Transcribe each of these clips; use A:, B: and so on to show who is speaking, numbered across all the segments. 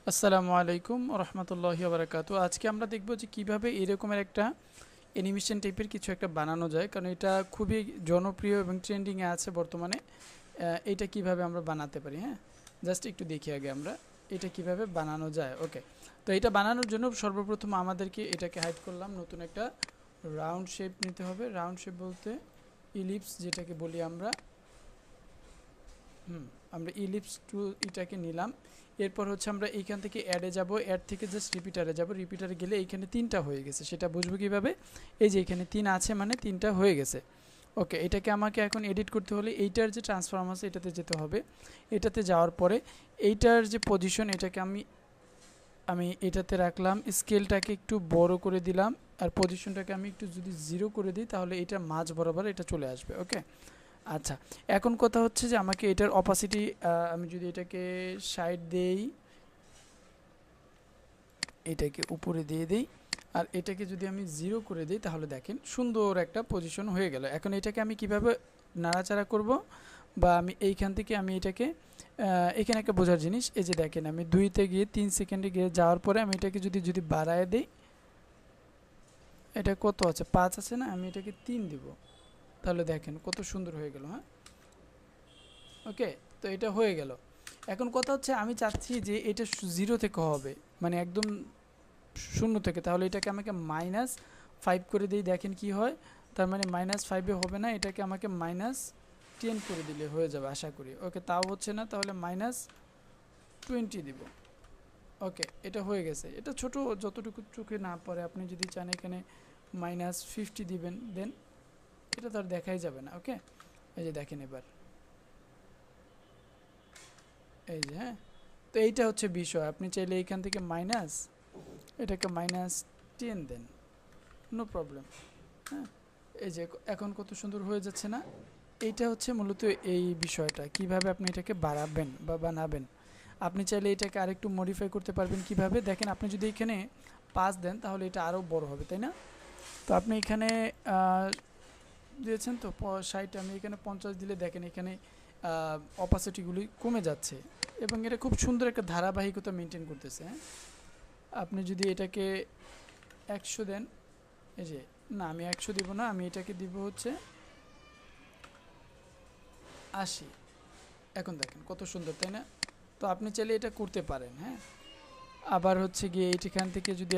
A: আসসালামু আলাইকুম রহমতুল্লাহি বারাকাতু। আজকে আমরা দেখব যে কিভাবে এরকমের একটা অ্যানিমেশন টাইপের কিছু একটা বানানো যায়, কারণ এটা খুবই জনপ্রিয় এবং ট্রেন্ডিংয়ে আছে বর্তমানে। এটা কিভাবে আমরা বানাতে পারি, হ্যাঁ, জাস্ট একটু দেখি আগে আমরা এটা কিভাবে বানানো যায়। ওকে, তো এটা বানানোর জন্য সর্বপ্রথম আমাদেরকে এটাকে হাইড করলাম, নতুন একটা রাউন্ড শেপ নিতে হবে। রাউন্ড শেপ বলতে ইলিপস যেটাকে বলি আমরা। আমরা ইলিপস টু এটাকে নিলাম। এরপর হচ্ছে আমরা এইখান থেকে অ্যাডে যাব, অ্যাড থেকে জাস্ট রিপিটারে যাব। রিপিটারে গেলে এইখানে 3টা হয়ে গেছে, সেটা বুঝবো কীভাবে? এই যে এখানে 3 আছে মানে 3টা হয়ে গেছে। ওকে, এটাকে আমাকে এখন এডিট করতে হলে এইটার যে ট্রান্সফর্ম আছে এটাতে যেতে হবে। এটাতে যাওয়ার পরে এইটার যে পজিশন এটাকে আমি এটাতে রাখলাম, স্কেলটাকে একটু বড় করে দিলাম, আর পজিশনটাকে আমি একটু যদি 0 করে দিই তাহলে এটা মাঝ বরাবর এটা চলে আসবে। ওকে, আচ্ছা, এখন কথা হচ্ছে যে আমাকে এটার অপাসিটি, আমি যদি এটাকে সাইড দেই, এটাকে উপরে দিয়ে দেই, আর এটাকে যদি আমি 0 করে দিই তাহলে দেখেন সুন্দর একটা পজিশন হয়ে গেল। এখন এটাকে আমি কিভাবে নাড়াচাড়া করব, বা আমি এইখান থেকে আমি এটাকে এখানে একটা বোঝার জিনিস, এই যে দেখেন আমি 2-তে গিয়ে 3 সেকেন্ডে গিয়ে যাওয়ার পরে আমি এটাকে যদি বাড়ায় দিই, এটা কত আছে 5 আছে না, আমি এটাকে 3 দিব, তাহলে দেখেন কত সুন্দর হয়ে গেল। হ্যাঁ, ওকে, তো এটা হয়ে গেল। এখন কথা হচ্ছে আমি চাচ্ছি যে এটা 0 থেকে হবে, মানে একদম শূন্য থেকে, তাহলে এটাকে আমাকে -5 করে দিই, দেখেন কি হয়। তার মানে -5-এ হবে না, এটাকে আমাকে -10 করে দিলে হয়ে যাবে আশা করি। ওকে, তাও হচ্ছে না, তাহলে -20 দিব। ওকে, এটা হয়ে গেছে। এটা ছোট, যতটুকু চোখে না পড়ে, আপনি যদি চান এখানে -50 দিবেন, দেন এটা তো আর দেখাই যাবে না। ওকে, এই যে দেখেন এবার, এই যে, হ্যাঁ, তো এইটা হচ্ছে বিষয়। আপনি চাইলে এইখান থেকে এটাকে -10 দেন, নো প্রবলেম। হ্যাঁ, এই যে এখন কত সুন্দর হয়ে যাচ্ছে না। এইটা হচ্ছে মূলত এই বিষয়টা, কিভাবে আপনি এটাকে বাড়াবেন বা বানাবেন। আপনি চাইলে এটাকে আরেকটু মডিফাই করতে পারবেন কিভাবে, দেখেন আপনি যদি এখানে 5 দেন তাহলে এটা আরও বড় হবে, তাই না? তো আপনি এখানে দিয়েছেন তো 60, আমি এখানে 50 দিলে দেখেন এখানে অপাসিটিগুলি কমে যাচ্ছে, এবং এটা খুব সুন্দর একটা ধারাবাহিকতা মেনটেন করতেছে। হ্যাঁ, আপনি যদি এটাকে 100 দেন, এই যে, না আমি 100 দিব না, আমি এটাকে দিব হচ্ছে 80। এখন দেখেন কত সুন্দর, তাই না? তো আপনি চাইলে এটা করতে পারেন। হ্যাঁ, আবার হচ্ছে গিয়ে এইখান থেকে যদি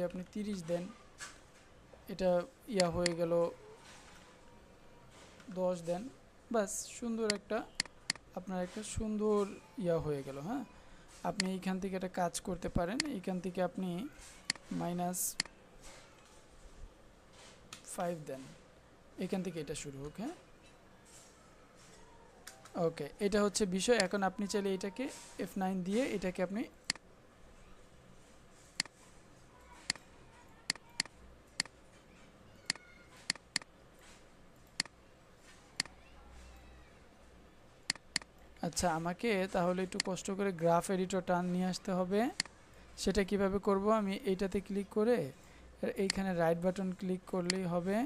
A: আপনি 30 দেন, এটা হয়ে গেল 10 দেন, বাস সুন্দর একটা, আপনার একটা সুন্দর হয়ে গেল। হ্যাঁ, আপনি এইখান থেকে একটা কাজ করতে পারেন, এইখান থেকে আপনি -5 দেন, এখান থেকে এটা শুরু হোক। হ্যাঁ, ওকে, এটা হচ্ছে বিষয়। এখন আপনি চাইলে এটাকে F9 দিয়ে এটাকে আপনি আচ্ছা, আমাকে তাহলে একটু কষ্ট করে গ্রাফ এডিটর টান নিয়ে আসতে হবে। সেটা কিভাবে করব, আমি এইটাতে ক্লিক করে এইখানে রাইট বাটন ক্লিক করলেই হবে।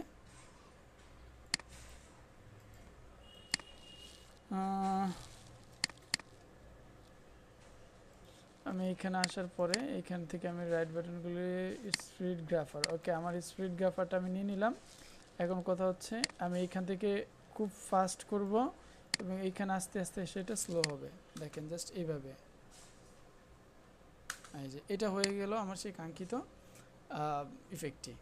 A: আমি এখানে আসার পরে এইখান থেকে আমি রাইট বাটনগুলি স্পিড গ্রাফার, ওকে, আমার স্পিড গ্রাফারটা আমি নিয়ে নিলাম। এখন কথা হচ্ছে আমি এইখান থেকে খুব ফাস্ট করব, এবং এইখানে আস্তে আস্তে সেটা স্লো হবে। দেখেন জাস্ট এইভাবে, এই যে এটা হয়ে গেল আমার সেই কাঙ্ক্ষিত ইফেক্টটি।